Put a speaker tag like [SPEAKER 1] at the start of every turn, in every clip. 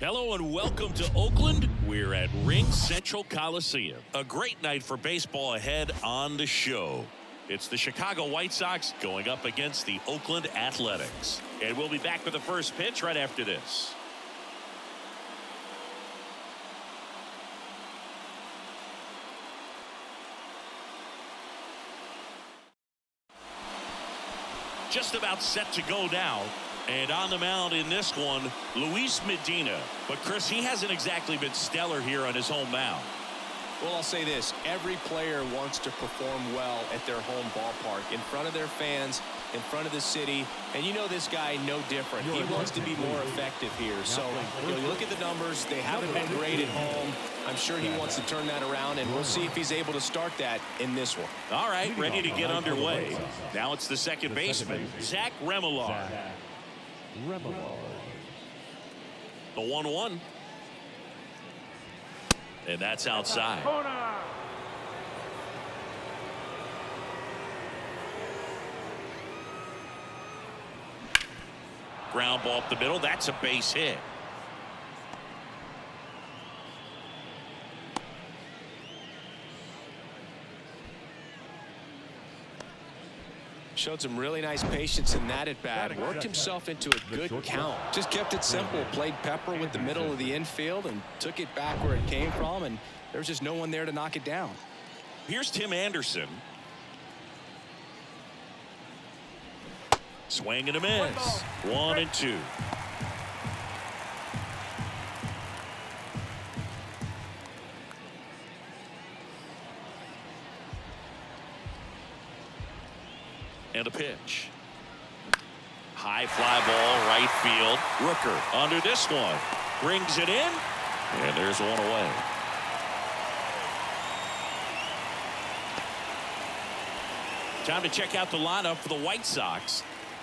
[SPEAKER 1] Hello and welcome to Oakland. We're at Ring Central Coliseum. A great night for baseball ahead on the show. It's the Chicago White Sox going up against the Oakland Athletics. And we'll be back with the first pitch right after this. Just about set to go now. And on the mound in this one, Luis Medina. But Chris, he hasn't exactly been stellar here on his home mound.
[SPEAKER 2] Well, I'll say this. Every player wants to perform well at their home ballpark, in front of their fans, in front of the city. And you know this guy no different. He wants to be more effective here. So, you look at the numbers. They haven't been great at home. I'm sure he wants to turn that around, and we'll see if he's able to start that in this one.
[SPEAKER 1] All right, ready to get underway. Now it's the second baseman, Zach Remillard. The 1-1. And that's outside. Ground ball up the middle. That's a base hit.
[SPEAKER 2] Showed some really nice patience in that at bat. Worked himself into a good count. Just kept it simple. Played pepper with the middle of the infield and took it back where it came from. And there was just no one there to knock it down.
[SPEAKER 1] Here's Tim Anderson. Swing and a miss. 1-2. And a pitch. High fly ball, right field. Rooker under this one. Brings it in. And there's one away. Time to check out the lineup for the White Sox.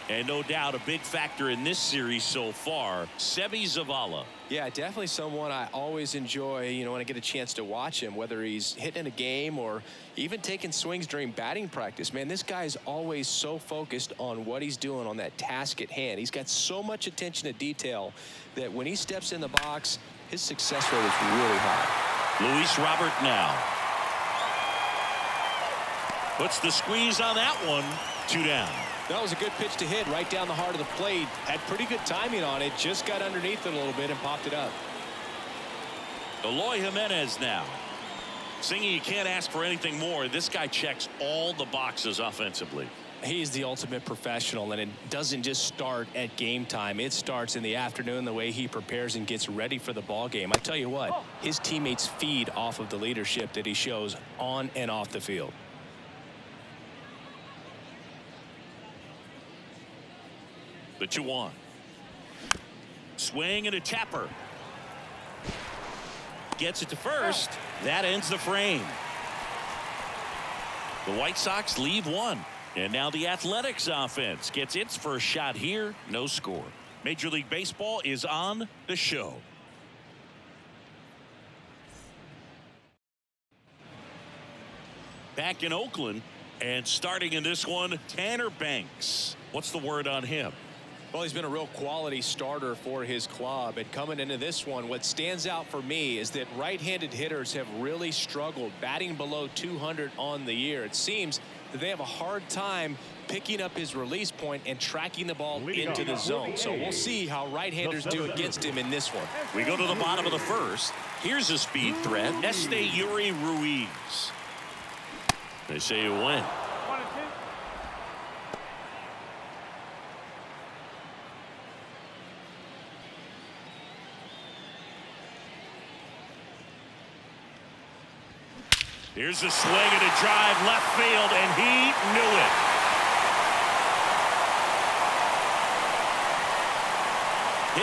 [SPEAKER 1] And no doubt a big factor in this series so far, Seby Zavala.
[SPEAKER 2] Yeah, definitely someone I always enjoy, when I get a chance to watch him, whether he's hitting in a game or even taking swings during batting practice. Man, this guy is always so focused on what he's doing on that task at hand. He's got so much attention to detail that when he steps in the box, his success rate is really high.
[SPEAKER 1] Luis Robert now. Puts the squeeze on that one. 2 down.
[SPEAKER 2] That was a good pitch to hit right down the heart of the plate. Had pretty good timing on it. Just got underneath it a little bit and popped it up.
[SPEAKER 1] Eloy Jimenez now. Singing, you can't ask for anything more. This guy checks all the boxes offensively.
[SPEAKER 2] He's the ultimate professional, and it doesn't just start at game time. It starts in the afternoon, the way he prepares and gets ready for the ball game. I tell you what, his teammates feed off of the leadership that he shows on and off the field.
[SPEAKER 1] The 2-1. Swing and a tapper. Gets it to first. That ends the frame. The White Sox leave one. And now the Athletics offense gets its first shot here. No score. Major League Baseball is on the show. Back in Oakland. And starting in this one, Tanner Banks. What's the word on him?
[SPEAKER 2] Well, he's been a real quality starter for his club. And coming into this one, what stands out for me is that right-handed hitters have really struggled, batting below 200 on the year. It seems that they have a hard time picking up his release point and tracking the ball into the zone. So we'll see how right-handers do against him in this one.
[SPEAKER 1] We go to the bottom of the first. Here's a speed threat, Yuri Ruiz. They say you win. Here's a swing and a drive left field, and he knew it.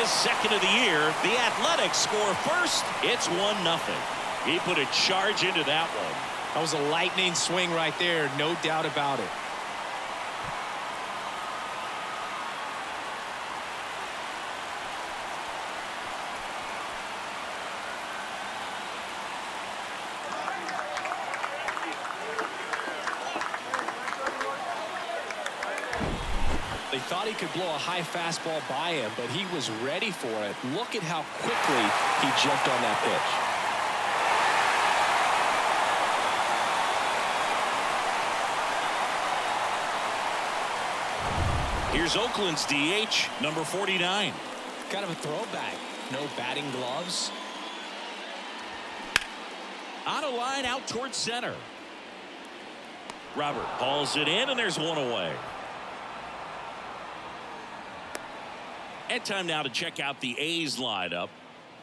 [SPEAKER 1] His second of the year. The Athletics score first. It's 1-0. He put a charge into that one.
[SPEAKER 2] That was a lightning swing right there, no doubt about it. thought he could blow a high fastball by him, but he was ready for it. Look at how quickly he jumped on that pitch.
[SPEAKER 1] Here's Oakland's DH, number 49.
[SPEAKER 2] Kind of a throwback. No batting gloves.
[SPEAKER 1] On a line out towards center. Robert hauls it in, and there's one away. And time now to check out the A's lineup.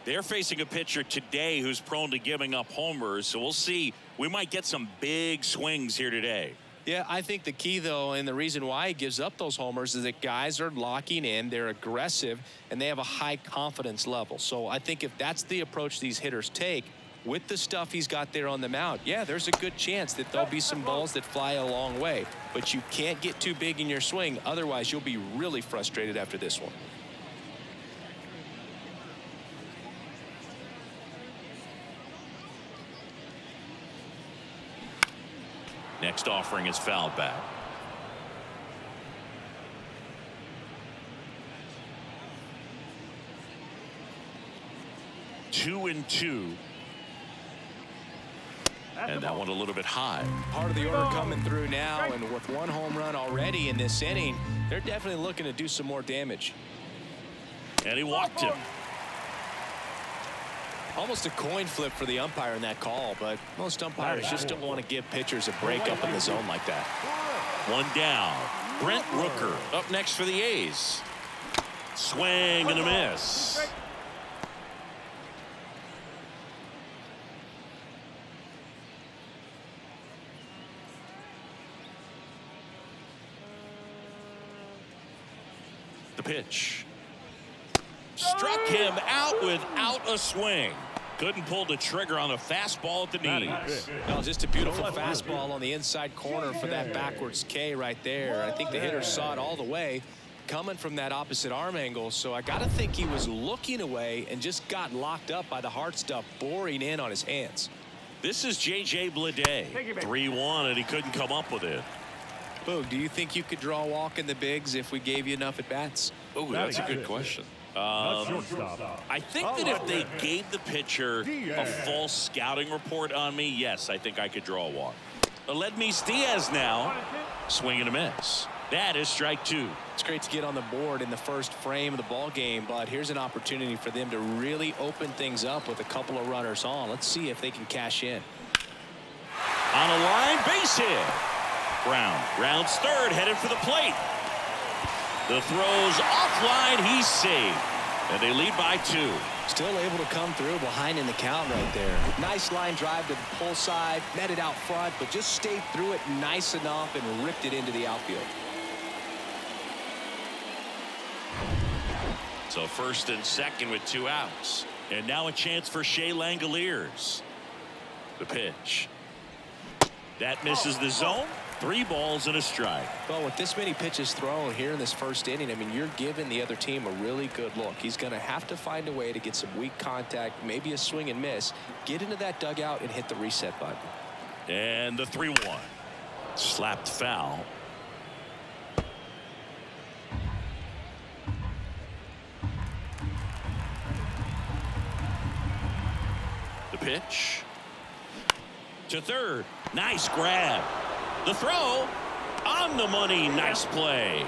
[SPEAKER 1] They're facing a pitcher today who's prone to giving up homers, so we'll see. We might get some big swings here today.
[SPEAKER 2] Yeah, I think the key, though, and the reason why he gives up those homers is that guys are locking in, they're aggressive, and they have a high confidence level. So I think if that's the approach these hitters take, with the stuff he's got there on the mound, yeah, there's a good chance that there'll be some balls that fly a long way. But you can't get too big in your swing, otherwise you'll be really frustrated after this one.
[SPEAKER 1] Next offering is fouled back. Two and two. And that one a little bit high.
[SPEAKER 2] Part of the order coming through now, and with one home run already in this inning, they're definitely looking to do some more damage.
[SPEAKER 1] And he walked him.
[SPEAKER 2] Almost a coin flip for the umpire in that call, but most umpires just don't want to give pitchers a break up in the zone like that.
[SPEAKER 1] One down. Brent Rooker up next for the A's. Swing and a miss. The pitch. Struck him out without a swing. Couldn't pull the trigger on a fastball at the knees.
[SPEAKER 2] No, just a beautiful fastball on the inside corner for that backwards K right there. I think the hitter saw it all the way coming from that opposite arm angle. So I got to think he was looking away and just got locked up by the hard stuff boring in on his hands.
[SPEAKER 1] This is J.J. Bleday. 3-1, and he couldn't come up with it.
[SPEAKER 2] Boog, do you think you could draw a walk in the bigs if we gave you enough at bats?
[SPEAKER 1] Oh, that's a good question. I think that if they gave the pitcher a false scouting report on me, yes, I think I could draw a walk. Aledmys Diaz now. Swing and a miss. That is strike two.
[SPEAKER 2] It's great to get on the board in the first frame of the ball game, but here's an opportunity for them to really open things up with a couple of runners on. Let's see if they can cash in.
[SPEAKER 1] On a line, base hit. Brown rounds third, headed for the plate. The throw's offline, he's safe. And they lead by 2.
[SPEAKER 2] Still able to come through behind in the count right there. Nice line drive to the pull side, met it out front, but just stayed through it nice enough and ripped it into the outfield.
[SPEAKER 1] So first and second with 2 outs. And now a chance for Shea Langoliers. The pitch. That misses the zone. 3 balls and a strike.
[SPEAKER 2] Well, with this many pitches thrown here in this first inning, I mean, you're giving the other team a really good look. He's going to have to find a way to get some weak contact, maybe a swing and miss, get into that dugout and hit the reset button.
[SPEAKER 1] And the 3-1. Slapped foul. The pitch. To third. Nice grab. The throw on the money. Nice play.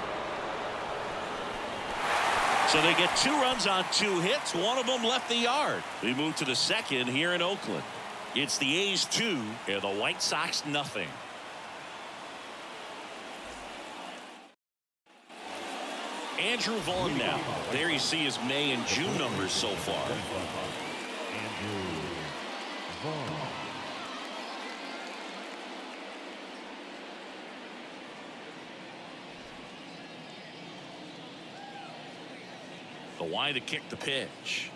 [SPEAKER 1] So they get 2 runs on 2 hits. One of them left the yard. We move to the second here in Oakland. It's the A's 2 and the White Sox nothing. Andrew Vaughn now. There you see his May and June numbers so far.
[SPEAKER 3] Andrew Vaughn.
[SPEAKER 1] The wide to kick the pitch.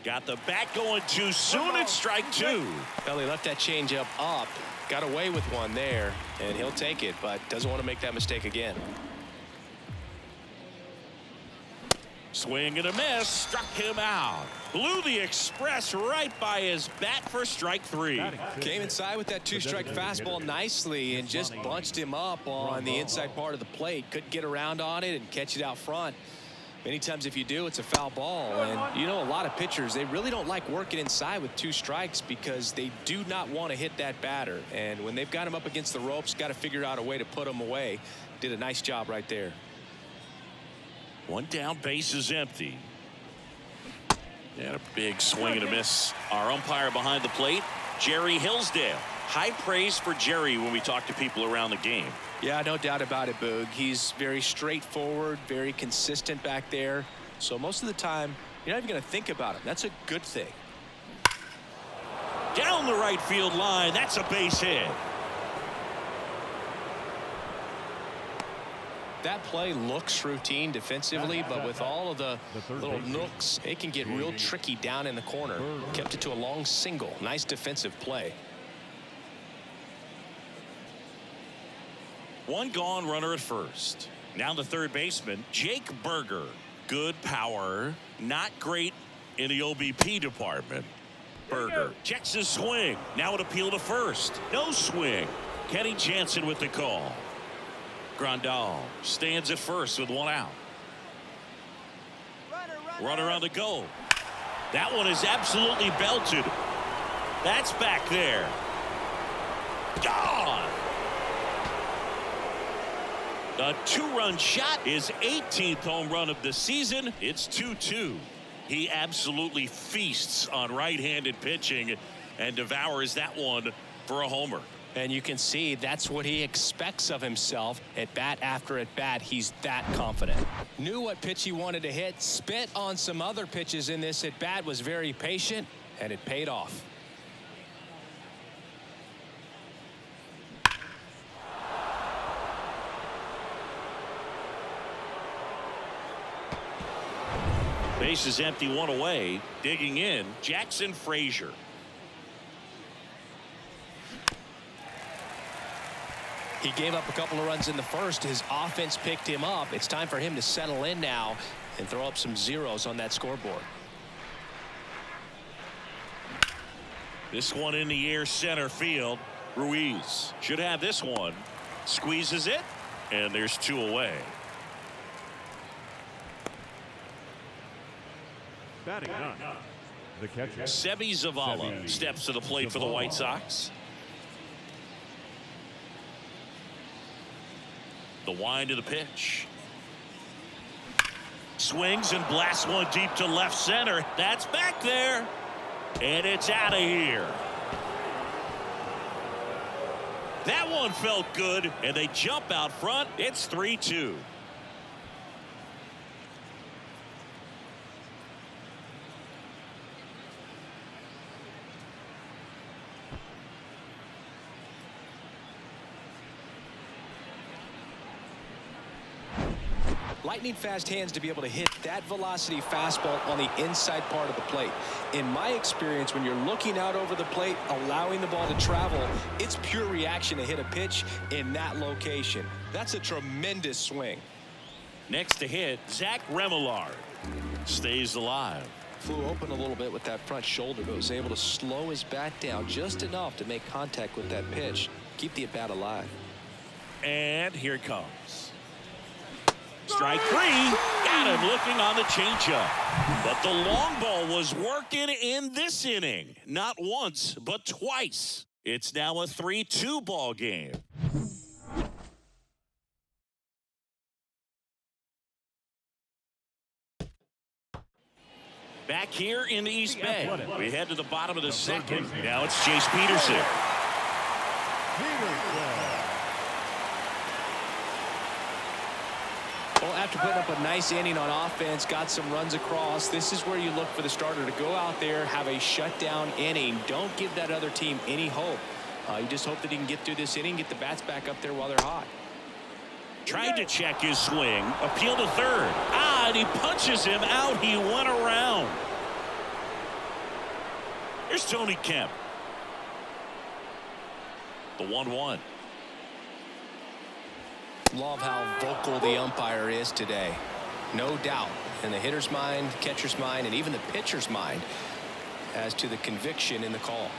[SPEAKER 1] Got the bat going too soon. It's strike 2.
[SPEAKER 2] Well, he left that changeup up. Got away with one there, and he'll take it, but doesn't want to make that mistake again.
[SPEAKER 1] Swing and a miss. Struck him out. Blew the express right by his bat for strike 3.
[SPEAKER 2] Came inside with that 2-strike fastball nicely and just bunched him up on the inside part of the plate. Couldn't get around on it and catch it out front. Many times if you do, it's a foul ball. And you know, a lot of pitchers, they really don't like working inside with 2 strikes because they do not want to hit that batter. And when they've got him up against the ropes, got to figure out a way to put him away. Did a nice job right there.
[SPEAKER 1] 1 down, base is empty. And a big swing and a miss. Our umpire behind the plate, Jerry Hillsdale. High praise for Jerry when we talk to people around the game.
[SPEAKER 2] Yeah, no doubt about it, Boog. He's very straightforward, very consistent back there. So most of the time, you're not even going to think about him. That's a good thing.
[SPEAKER 1] Down the right field line. That's a base hit.
[SPEAKER 2] That play looks routine defensively, but with all of the little nooks, it can get real tricky down in the corner. Kept it to a long single. Nice defensive play.
[SPEAKER 1] 1 gone, runner at first. Now the third baseman, Jake Berger. Good power, not great in the OBP department. Berger checks his swing. Now an appeal to first. No swing. Kenny Jansen with the call. Grandal stands at first with 1 out. Runner on the go. That one is absolutely belted. That's back there. Gone. A 2-run shot, his 18th home run of the season. It's 2-2. He absolutely feasts on right-handed pitching and devours that one for a homer.
[SPEAKER 2] And you can see that's what he expects of himself at bat after at bat. He's that confident. Knew what pitch he wanted to hit. Spit on some other pitches in this at bat. Was very patient, and it paid off.
[SPEAKER 1] Base is empty, 1 away. Digging in, Jackson Frazier.
[SPEAKER 2] He gave up a couple of runs in the first. His offense picked him up. It's time for him to settle in now and throw up some zeros on that scoreboard.
[SPEAKER 1] This one in the air, center field. Ruiz should have this one. Squeezes it, and there's 2 away.
[SPEAKER 3] Batting 9, the catcher.
[SPEAKER 1] Sebi Zavala steps to the plate for the White Sox. The wind of the pitch. Swings and blasts one deep to left center. That's back there. And it's out of here. That one felt good, and they jump out front. It's 3-2.
[SPEAKER 2] Lightning fast hands to be able to hit that velocity fastball on the inside part of the plate. In my experience, when you're looking out over the plate, allowing the ball to travel, it's pure reaction to hit a pitch in that location. That's a tremendous swing.
[SPEAKER 1] Next to hit, Zach Remillard stays alive.
[SPEAKER 2] Flew open a little bit with that front shoulder, but was able to slow his bat down just enough to make contact with that pitch. Keep the at-bat alive.
[SPEAKER 1] And here it comes. Strike 3. Got him looking on the changeup. But the long ball was working in this inning. Not once, but twice. It's now a 3-2 ball game. Back here in the East Bay. We head to the bottom of the second. Now it's Chase Peterson.
[SPEAKER 2] Well, after putting up a nice inning on offense, got some runs across, this is where you look for the starter to go out there, have a shutdown inning. Don't give that other team any hope. You just hope that he can get through this inning, get the bats back up there while they're hot.
[SPEAKER 1] Tried to check his swing. Appeal to third. And he punches him out. He went around. Here's Tony Kemp. The 1-1.
[SPEAKER 2] Love how vocal the umpire is today. No doubt in the hitter's mind, catcher's mind, and even the pitcher's mind as to the conviction in the call.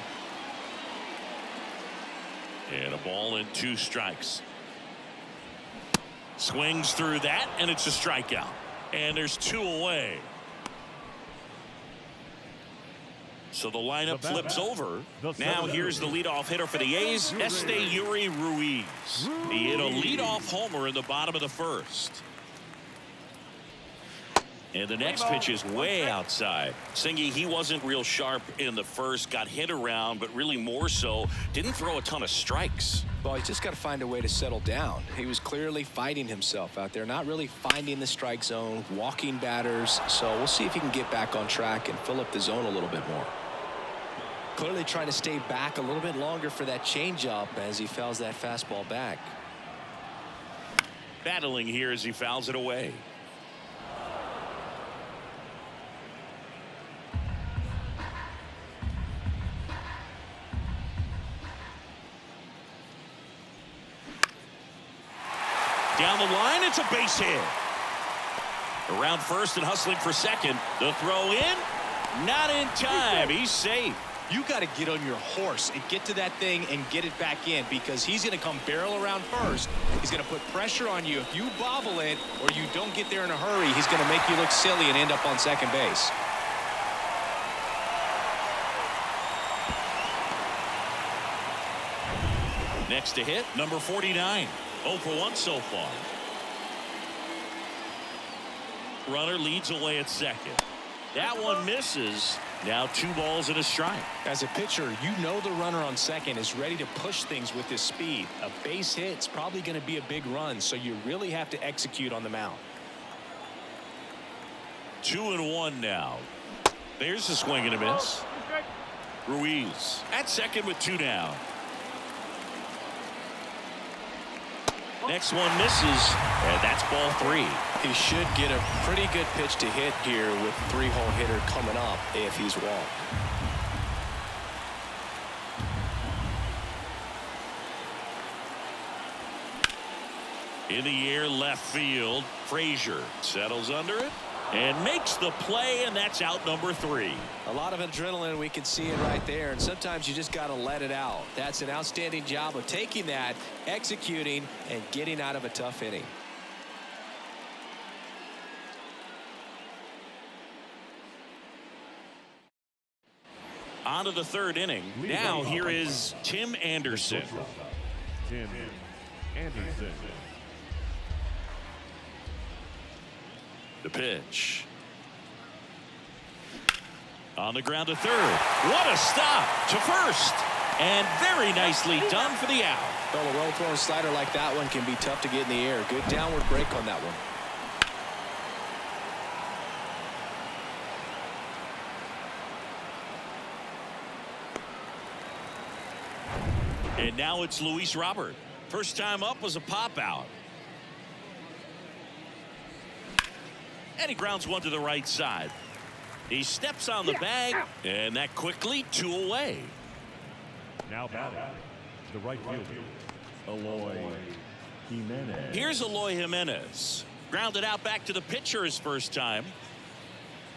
[SPEAKER 1] And a ball and 2 strikes. Swings through that, and it's a strikeout. And there's 2 away. So the lineup flips over. Now here's the leadoff hitter for the A's, Esteury Ruiz. He hit a leadoff homer in the bottom of the first. And the next pitch is way outside. Singy, he wasn't real sharp in the first, got hit around, but really more so, didn't throw a ton of strikes.
[SPEAKER 2] Well, he's just got to find a way to settle down. He was clearly fighting himself out there, not really finding the strike zone, walking batters. So we'll see if he can get back on track and fill up the zone a little bit more. Clearly trying to stay back a little bit longer for that changeup as he fouls that fastball back.
[SPEAKER 1] Battling here as he fouls it away. Down the line, it's a base hit. Around first and hustling for second. The throw in, not in time. He's safe.
[SPEAKER 2] You got to get on your horse and get to that thing and get it back in, because he's going to come barrel around first. He's going to put pressure on you. If you bobble it or you don't get there in a hurry, he's going to make you look silly and end up on second base.
[SPEAKER 1] Next to hit, number 49. 0 for 1 so far. Runner leads away at second. That one misses. Now 2 balls and a strike.
[SPEAKER 2] As a pitcher, you know the runner on second is ready to push things with his speed. A base hit's probably going to be a big run, so you really have to execute on the mound.
[SPEAKER 1] 2-1 now. There's a swing and a miss. Ruiz at second with 2 down. Next one misses, and that's ball 3.
[SPEAKER 2] He should get a pretty good pitch to hit here with 3-hole hitter coming up if he's walked.
[SPEAKER 1] In the air, left field. Frazier settles under it and makes the play, and that's out number 3.
[SPEAKER 2] A lot of adrenaline, we can see it right there, and sometimes you just got to let it out. That's an outstanding job of taking that, executing, and getting out of a tough inning.
[SPEAKER 1] On to the 3rd inning. Now here is Tim Anderson.
[SPEAKER 3] Tim Anderson.
[SPEAKER 1] The pitch. On the ground to 3rd. What a stop to first. And very nicely done for the out.
[SPEAKER 2] Well, a well-thrown slider like that one can be tough to get in the air. Good downward break on that one.
[SPEAKER 1] And now it's Luis Robert. First time up was a pop out. And he grounds one to the right side. He steps on the bag, and that quickly 2 away.
[SPEAKER 3] Now batting, the right fielder, Eloy Jimenez.
[SPEAKER 1] Here's Eloy Jimenez. Grounded out back to the pitcher his first time.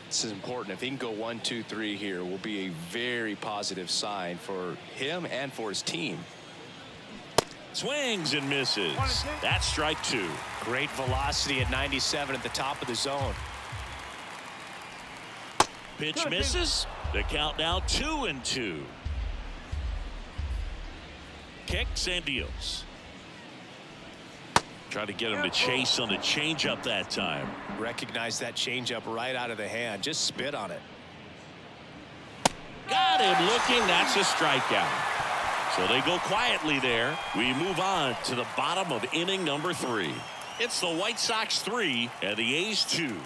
[SPEAKER 2] This is important. If he can go 1, 2, 3 here, will be a very positive sign for him and for his team.
[SPEAKER 1] Swings and misses. That's strike 2.
[SPEAKER 2] Great velocity at 97 at the top of the zone.
[SPEAKER 1] Pitch misses. The count now 2-2. Kicks and deals. Try to get him to chase on the changeup that time.
[SPEAKER 2] Recognize that changeup right out of the hand. Just spit on it.
[SPEAKER 1] Got him looking. That's a strikeout. So they go quietly there. We move on to the bottom of inning number 3. It's the White Sox 3 and the A's 2.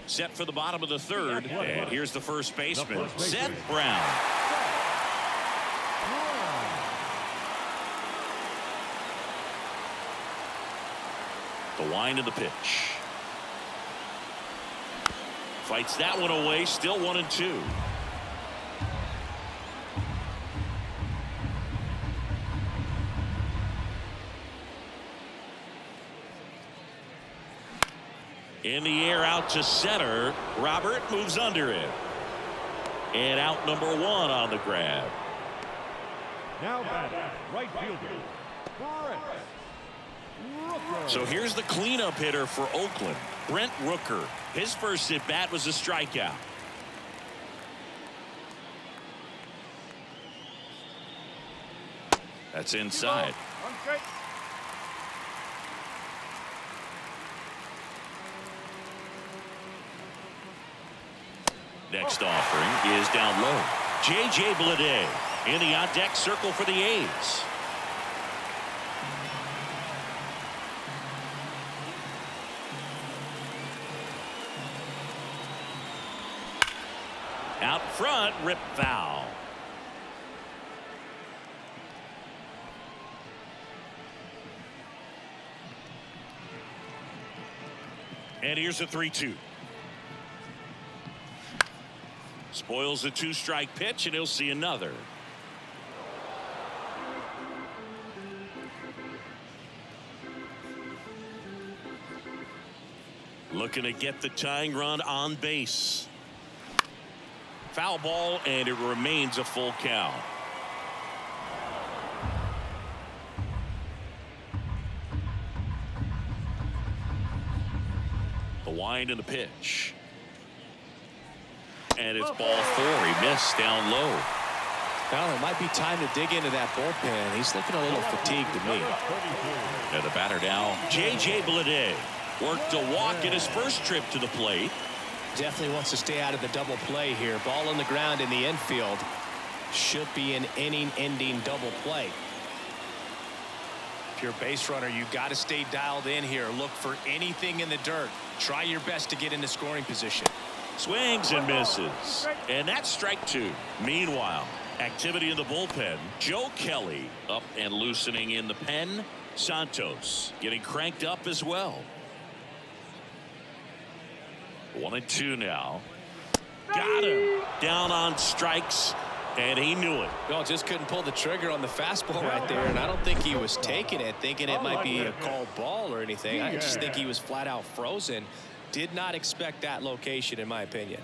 [SPEAKER 1] Set for the bottom of the 3rd, and here's the first baseman, Seth Brown. The wind of the pitch. Fights that one away, still 1-2. In the air out to center. Robert moves under it. And out number 1 on the grab.
[SPEAKER 3] Now batting, right fielder, Brent Rooker.
[SPEAKER 1] So here's the cleanup hitter for Oakland, Brent Rooker. His first at bat was a strikeout. That's inside. Next offering is down low. J.J. Bleday in the on-deck circle for the A's. Out front, rip foul. And here's a 3-2. Spoils the 2-strike pitch, and he'll see another. Looking to get the tying run on base. Foul ball, and it remains a full count. The wind and the pitch. And it's ball 4. He missed down low.
[SPEAKER 2] Well, it might be time to dig into that bullpen. He's looking a little fatigued to me.
[SPEAKER 1] And the batter now, J.J. Bleday. Worked a walk in his first trip to the plate.
[SPEAKER 2] Definitely wants to stay out of the double play here. Ball on the ground in the infield. Should be an inning-ending double play. If you're a base runner, you've got to stay dialed in here. Look for anything in the dirt. Try your best to get into scoring position.
[SPEAKER 1] Swings and misses. And that's strike 2. Meanwhile, activity in the bullpen. Joe Kelly up and loosening in the pen. Santos getting cranked up as well. 1-2 now. Got him. Down on strikes. And he knew it.
[SPEAKER 2] Well, just couldn't pull the trigger on the fastball right there. And I don't think he was taking it, thinking it might be a called ball or anything. I just think he was flat out frozen. Did not expect that location, in my opinion.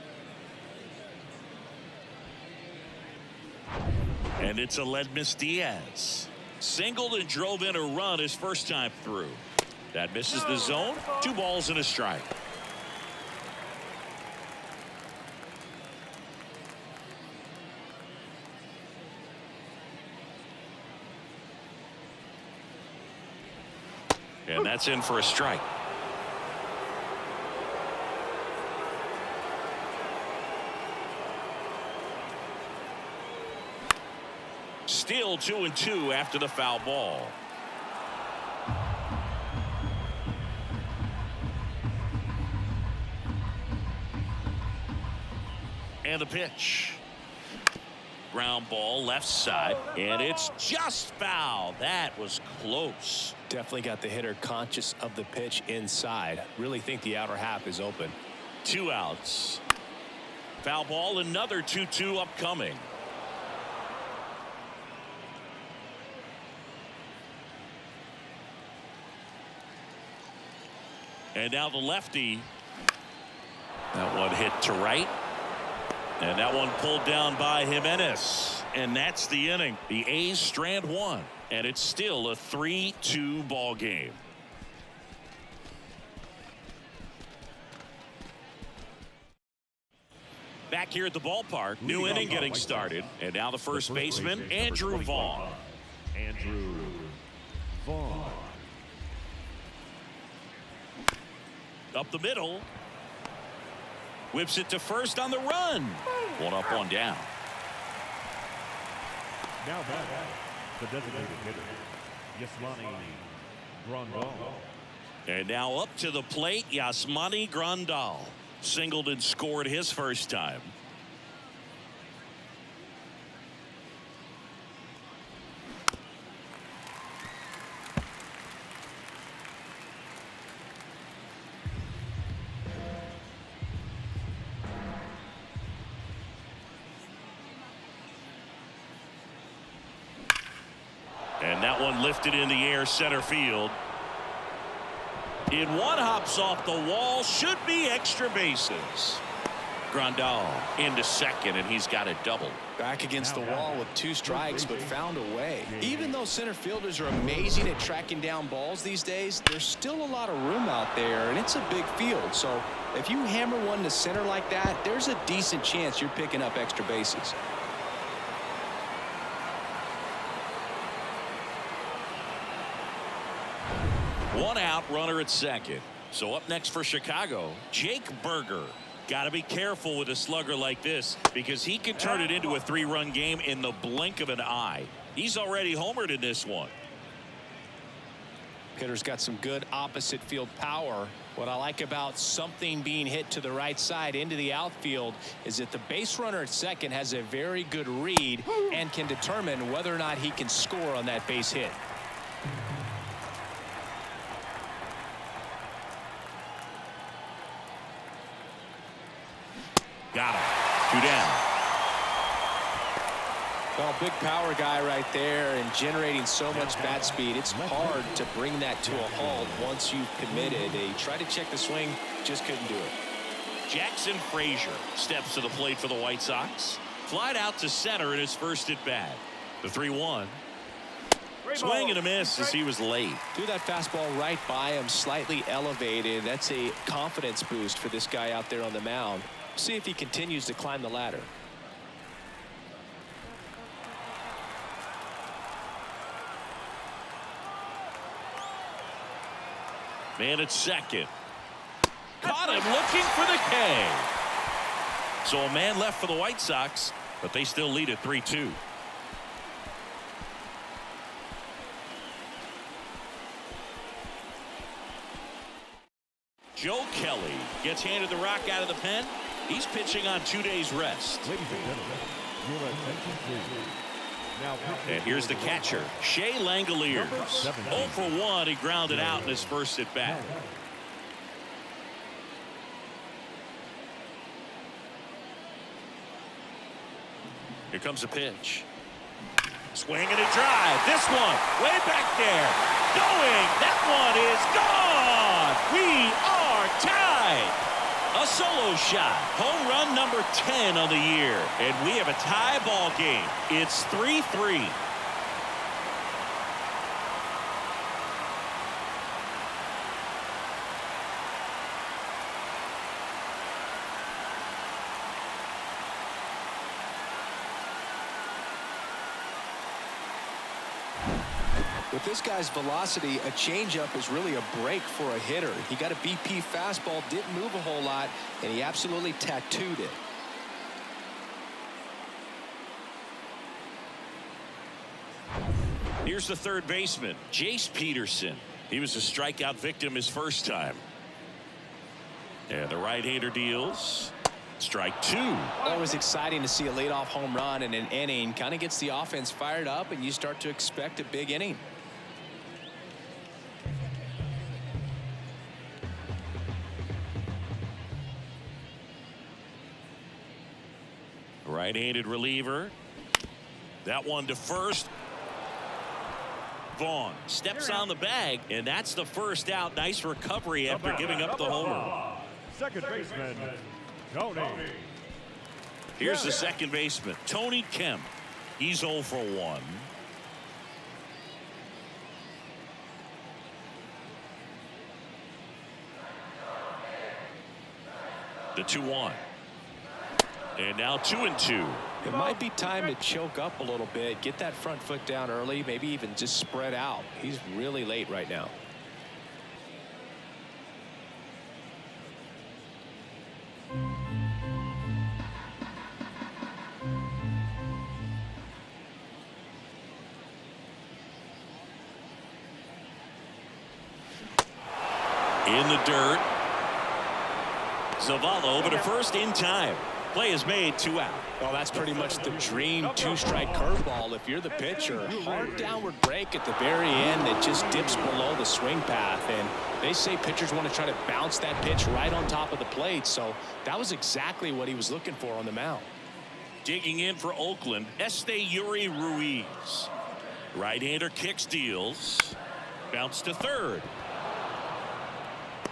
[SPEAKER 1] And it's Aledmys Diaz. Singled and drove in a run his first time through. That misses the zone. 2 balls and a strike. And that's in for a strike. Still 2-2 after the foul ball. And the pitch. Ground ball left side, and it's just foul. That was close.
[SPEAKER 2] Definitely got the hitter conscious of the pitch inside. Really think the outer half is open.
[SPEAKER 1] 2 outs. Foul ball, another 2-2 upcoming. And now the lefty. That one hit to right. And that one pulled down by Jimenez. And that's the inning. The A's strand 1. And it's still a 3-2 ball game. Back here at the ballpark. New inning getting started. And now the first baseman, Andrew Vaughn.
[SPEAKER 3] Andrew Vaughn.
[SPEAKER 1] Up the middle. Whips it to first on the run. 1 up, 1 down.
[SPEAKER 3] Now back, the designated hitter, Yasmani Grandal.
[SPEAKER 1] And now up to the plate, Yasmani Grandal. Singled and scored his first time. And that one lifted in the air center field. In one, hops off the wall, should be extra bases. Grandal into second, and he's got a double.
[SPEAKER 2] Back against the wall with 2 strikes, but found a way. Even though center fielders are amazing at tracking down balls these days, there's still a lot of room out there, and it's a big field. So if you hammer one to center like that, there's a decent chance you're picking up extra bases.
[SPEAKER 1] One out, runner at second. So up next for Chicago, Jake Berger. Got to be careful with a slugger like this because he can turn it into a 3-run game in the blink of an eye. He's already homered in this one.
[SPEAKER 2] Hitter's got some good opposite field power. What I like about something being hit to the right side into the outfield is that the base runner at second has a very good read and can determine whether or not he can score on that base hit.
[SPEAKER 1] Got him. 2 down.
[SPEAKER 2] Well, big power guy right there and generating so much bat speed. It's hard to bring that to a halt once you've committed. They tried to check the swing, just couldn't do it.
[SPEAKER 1] Jackson Frazier steps to the plate for the White Sox. Flied out to center in his first at bat. The 3-1. Swing and a miss as he was late.
[SPEAKER 2] Threw that fastball right by him, slightly elevated. That's a confidence boost for this guy out there on the mound. See if he continues to climb the ladder.
[SPEAKER 1] Man at second. Caught him looking for the K. So a man left for the White Sox, but they still lead at 3-2. Joe Kelly gets handed the rock out of the pen. He's pitching on 2 days rest.
[SPEAKER 3] Ladies and gentlemen, your attention please. Now,
[SPEAKER 1] and here's the catcher, Shea Langoliers. 0 for 1. He grounded out in his first at bat. Here comes a pitch. Swing and a drive. This one way back there. Going. That one is gone. We are tied. A solo shot. Home run number 10 on the year. And we have a tie ball game. It's 3-3.
[SPEAKER 2] With this guy's velocity, a changeup is really a break for a hitter. He got a BP fastball, didn't move a whole lot, and he absolutely tattooed it.
[SPEAKER 1] Here's the third baseman, Jace Peterson. He was a strikeout victim his first time. And the right-hander deals. Strike 2.
[SPEAKER 2] Always exciting to see a leadoff home run in an inning. Kind of gets the offense fired up, and you start to expect a big inning.
[SPEAKER 1] Right-handed reliever. That one to first. Vaughn steps on the bag, and that's the first out. Nice recovery after giving up the homer.
[SPEAKER 3] Second baseman, Tony.
[SPEAKER 1] Here's the second baseman, Tony Kemp. He's 0 for 1. The 2-1. And now 2-2.
[SPEAKER 2] It might be time to choke up a little bit, get that front foot down early, maybe even just spread out. He's really late right now.
[SPEAKER 1] In the dirt. Zavala over to first in time. Play is made, 2 out.
[SPEAKER 2] Well, that's pretty much the dream two-strike curveball if you're the pitcher. Hard downward break at the very end that just dips below the swing path. And they say pitchers want to try to bounce that pitch right on top of the plate. So that was exactly what he was looking for on the mound.
[SPEAKER 1] Digging in for Oakland, Yuri Ruiz. Right-hander kicks, deals. Bounce to third.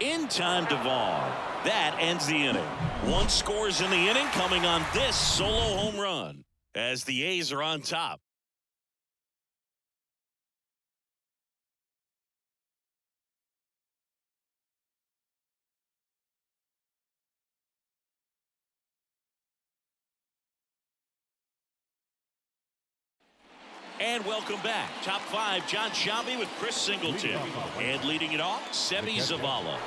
[SPEAKER 1] In time to Vaughn. That ends the inning. One scores in the inning, coming on this solo home run as the A's are on top. And welcome back. Top 5, John Shelby with Chris Singleton. And leading it off, Seby Zavala.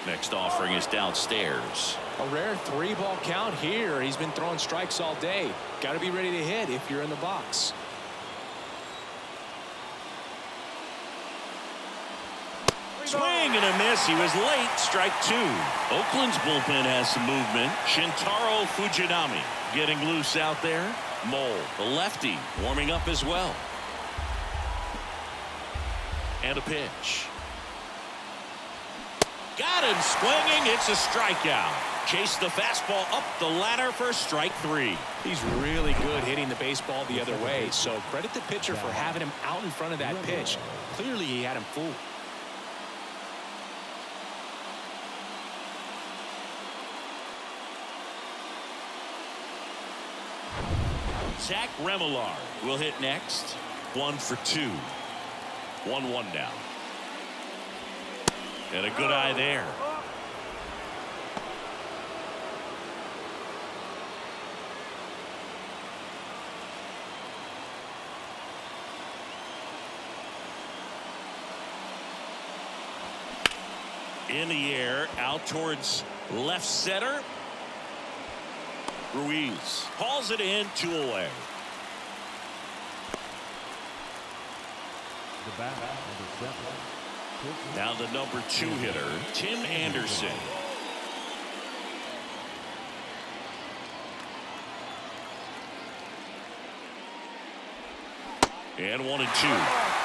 [SPEAKER 1] Next offering is downstairs.
[SPEAKER 2] A rare 3-ball count here. He's been throwing strikes all day. Got to be ready to hit if you're in the box.
[SPEAKER 1] Swing and a miss. He was late. Strike 2. Oakland's bullpen has some movement. Shintaro Fujinami getting loose out there. Mole, the lefty, warming up as well. And a pitch. Got him swinging. It's a strikeout. Chase the fastball up the ladder for strike 3.
[SPEAKER 2] He's really good hitting the baseball the other way, so credit the pitcher for having him out in front of that pitch. Clearly he had him fooled.
[SPEAKER 1] Zach Remillard will hit next. 1 for 2. 1-1 now. And a good eye there. In the air, out towards left center. Ruiz hauls it in, 2 away.
[SPEAKER 3] The bat, number 7.
[SPEAKER 1] Now the number 2 hitter, Tim Anderson. And 1-2.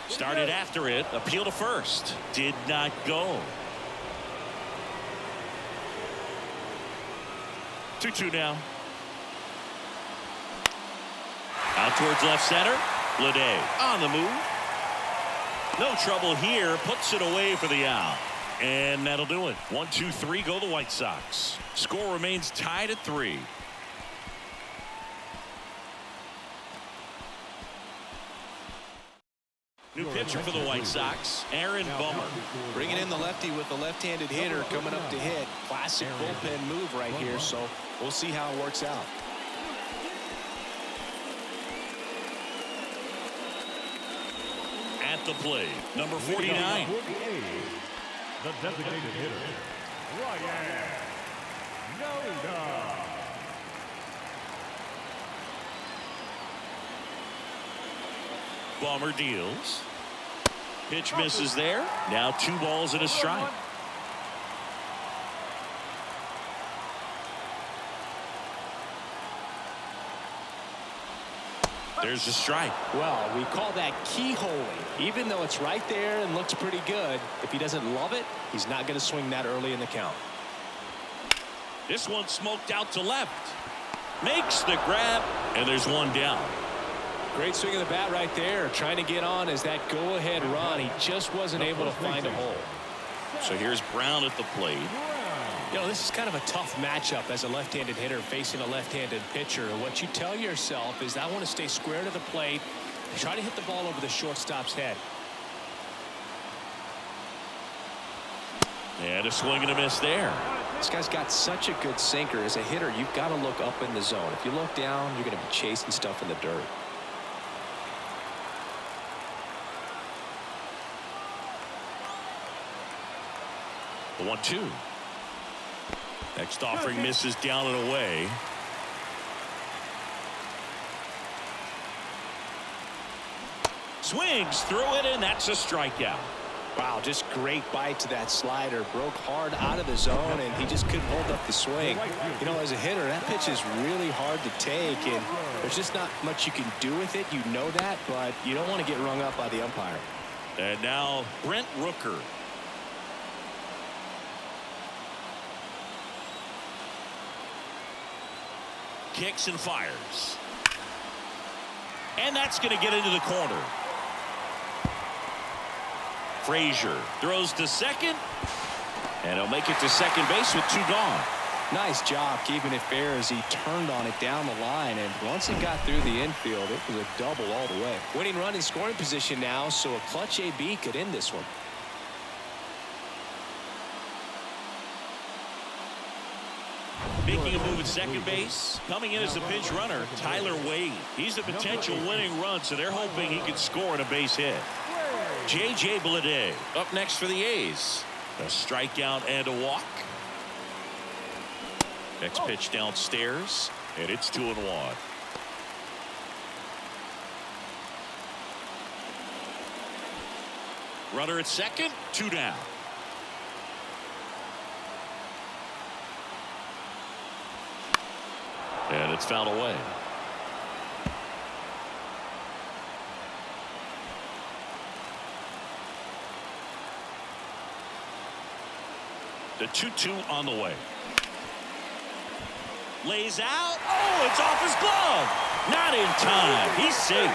[SPEAKER 1] Started after it. Appeal to first. Did not go. 2-2 now. Out towards left center. Lede on the move. No trouble here. Puts it away for the out. And that'll do it. 1-2-3 go the White Sox. Score remains tied at 3. New pitcher for the White Sox, Aaron Bummer.
[SPEAKER 2] Bringing in the lefty with the left-handed hitter coming up to hit. Classic bullpen move right here, so we'll see how it works out.
[SPEAKER 1] At the plate, number 49.
[SPEAKER 3] The designated hitter, Ryan Noda.
[SPEAKER 1] Bummer deals. Pitch misses there. Now 2 balls and a strike. There's a strike.
[SPEAKER 2] Well, we call that keyholing. Even though it's right there and looks pretty good, if he doesn't love it, he's not going to swing that early in the count.
[SPEAKER 1] This one smoked out to left. Makes the grab, and there's 1 down.
[SPEAKER 2] Great swing of the bat right there, trying to get on as that go-ahead run. He just wasn't able to find a hole.
[SPEAKER 1] So here's Brown at the plate.
[SPEAKER 2] You know, this is kind of a tough matchup as a left-handed hitter facing a left-handed pitcher. What you tell yourself is, I want to stay square to the plate, try to hit the ball over the shortstop's head.
[SPEAKER 1] And a swing and a miss there.
[SPEAKER 2] This guy's got such a good sinker. As a hitter, you've got to look up in the zone. If you look down, you're going to be chasing stuff in the dirt.
[SPEAKER 1] The 1-2. Next offering misses down and away. Swings through it, and that's a strikeout.
[SPEAKER 2] Wow, just great bite to that slider. Broke hard out of the zone, and he just couldn't hold up the swing. You know, as a hitter, that pitch is really hard to take, and there's just not much you can do with it. You know that, but you don't want to get rung up by the umpire.
[SPEAKER 1] And now Brent Rooker. Kicks and fires. And that's going to get into the corner. Frazier throws to second. And he'll make it to second base with 2 gone.
[SPEAKER 2] Nice job keeping it fair as he turned on it down the line. And once it got through the infield, it was a double all the way. Winning run in scoring position now, so a clutch AB could end this one.
[SPEAKER 1] Making a move at second base. Coming in as the pinch runner, Tyler Wade. He's a potential winning run, so they're hoping he can score on a base hit. J.J. Bleday up next for the A's. A strikeout and a walk. Next pitch downstairs, and it's 2-1. Runner at second, 2 down. And it's fouled away. The 2-2 on the way. Lays out. Oh, it's off his glove. Not in time. He's safe.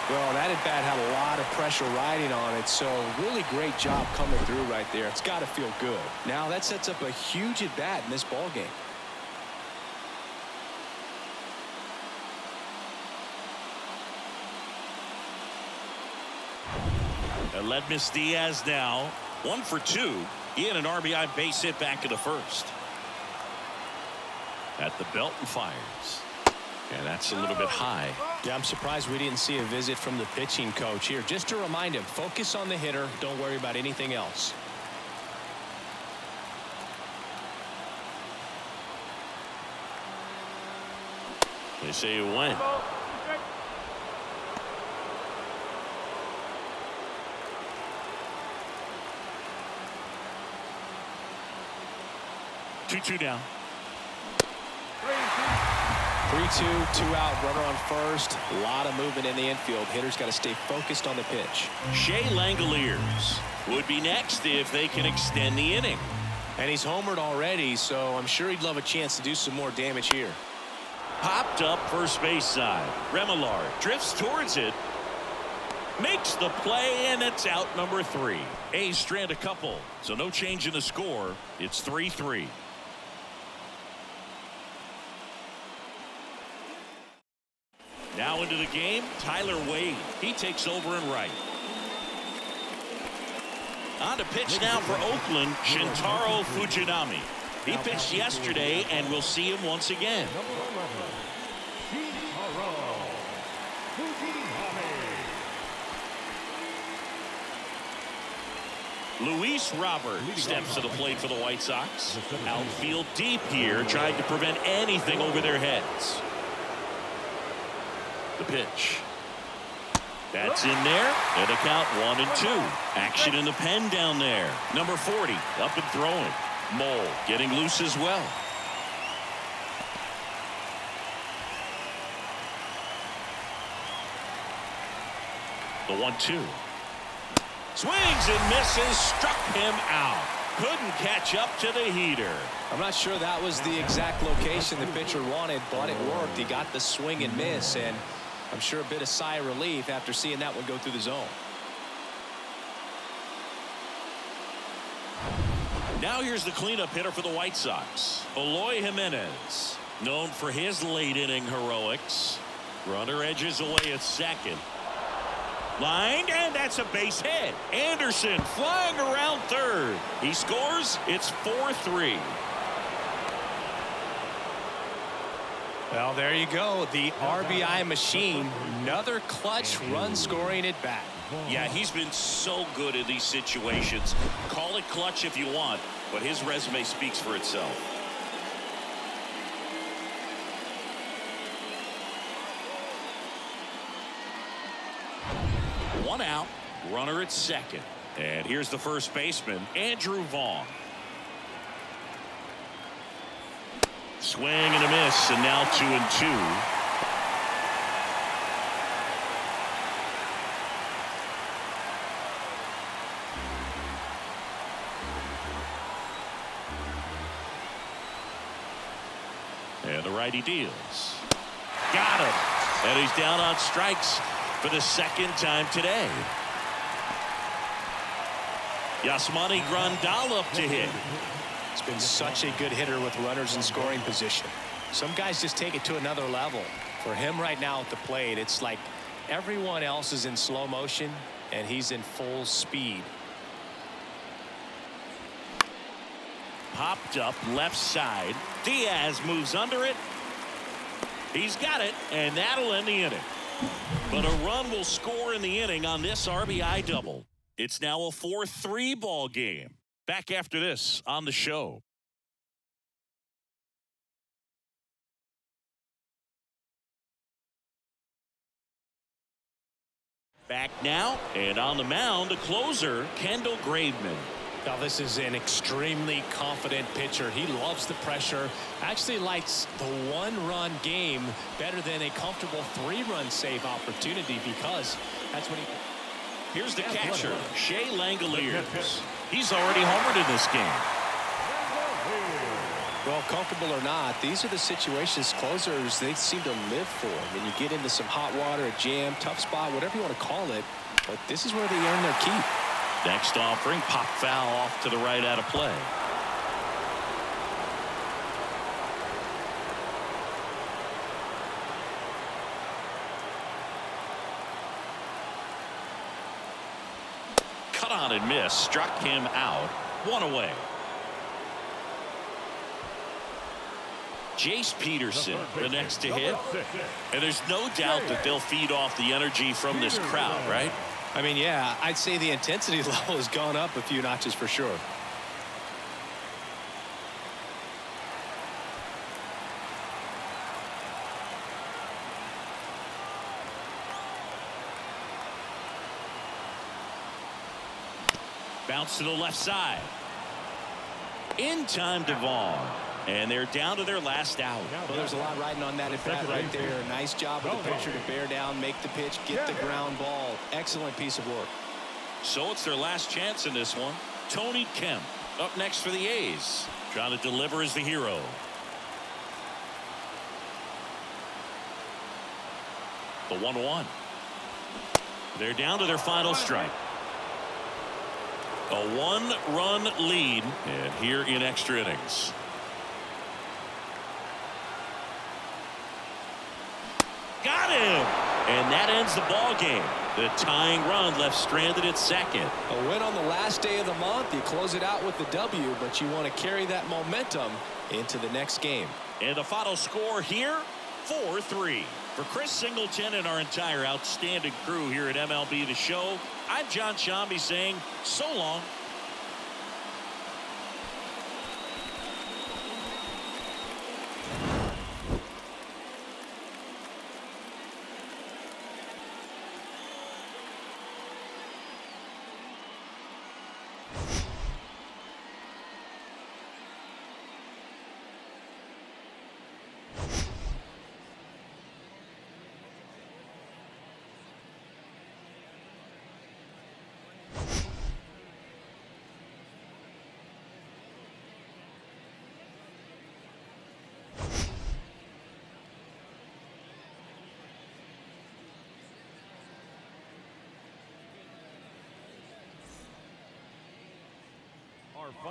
[SPEAKER 2] Well, that at bat had a lot of pressure riding on it, so really great job coming through right there. It's got to feel good. Now that sets up a huge at bat in this ball game.
[SPEAKER 1] Aledmys Diaz now 1 for 2. He had an RBI base hit back in the first. At the belt and fires. And that's a little bit high.
[SPEAKER 2] Yeah, I'm surprised we didn't see a visit from the pitching coach here. Just to remind him, focus on the hitter. Don't worry about anything else.
[SPEAKER 1] They say it went. Two down.
[SPEAKER 2] 3-2, 2 out, runner on first. A lot of movement in the infield. Hitters got to stay focused on the pitch.
[SPEAKER 1] Shea Langoliers would be next if they can extend the inning.
[SPEAKER 2] And he's homered already, so I'm sure he'd love a chance to do some more damage here.
[SPEAKER 1] Popped up first base side. Remillard drifts towards it. Makes the play, and it's out number 3. A's strand a couple, so no change in the score. It's 3-3. Now into the game, Tyler Wade. He takes over in right. On to pitch now for Oakland, Shintaro Fujinami. He pitched yesterday, and we'll see him once again. Luis Robert steps to the plate for the White Sox. Outfield deep here, trying to prevent anything over their heads. The pitch. That's in there, and the count 1-2. Action in the pen down there. Number 40 up and throwing. Mole getting loose as well. The 1-2. Swings and misses, struck him out. Couldn't catch up to the heater.
[SPEAKER 2] I'm not sure that was the exact location the pitcher wanted, but it worked. He got the swing and miss, and I'm sure a bit of sigh of relief after seeing that one go through the zone.
[SPEAKER 1] Now here's the cleanup hitter for the White Sox, Eloy Jimenez, known for his late inning heroics. Runner edges away at second. Lined, and that's a base hit. Anderson flying around third. He scores. It's 4-3.
[SPEAKER 2] Well, there you go. The RBI machine. Another clutch run scoring at bat.
[SPEAKER 1] Yeah, he's been so good in these situations. Call it clutch if you want, but his resume speaks for itself. One out, runner at second, And here's the first baseman, Andrew Vaughn. Swing and a miss, and now 2-2. And the righty deals. Got him. And he's down on strikes for the second time today. Yasmani Grandal up to hit.
[SPEAKER 2] He's been such a good hitter with runners in scoring position. Some guys just take it to another level. For him right now at the plate, it's like everyone else is in slow motion and he's in full speed.
[SPEAKER 1] Popped up left side. Diaz moves under it. He's got it, and that'll end the inning. But a run will score in the inning on this RBI double. It's now a 4-3 ball game. Back after this on the show. Back now, and on the mound, the closer, Kendall Graveman.
[SPEAKER 2] Now this is an extremely confident pitcher. He loves the pressure. Actually likes the one-run game better than a comfortable three-run save opportunity because that's when he...
[SPEAKER 1] Here's the catcher, Shea Langoliers. He's already homered in this game.
[SPEAKER 2] Well, comfortable or not, these are the situations closers they seem to live for. When you get into some hot water, a jam, tough spot, whatever you want to call it, but this is where they earn their keep.
[SPEAKER 1] Next offering, pop foul off to the right out of play. Cut on and miss, struck him out. One away. Jace Peterson, the next to hit. And there's no doubt that they'll feed off the energy from this crowd, right?
[SPEAKER 2] I mean, yeah, I'd say the intensity level has gone up a few notches for sure.
[SPEAKER 1] Bounce to the left side. In time to Vaughn. And they're down to their last out.
[SPEAKER 2] Well, there's a lot riding on that at bat right there. Nice job of the pitcher to bear down, make the pitch, get the ground ball. Excellent piece of work.
[SPEAKER 1] So it's their last chance in this one. Tony Kemp up next for the A's. Trying to deliver as the hero. The 1-1. They're down to their final strike. A one-run lead, and here in extra innings. Got him! And that ends the ball game. The tying run left stranded at second.
[SPEAKER 2] A win on the last day of the month. You close it out with the W, but you want to carry that momentum into the next game.
[SPEAKER 1] And the final score here, 4-3. For Chris Singleton and our entire outstanding crew here at MLB The Show, I'm John Shambi saying so long.
[SPEAKER 3] Our final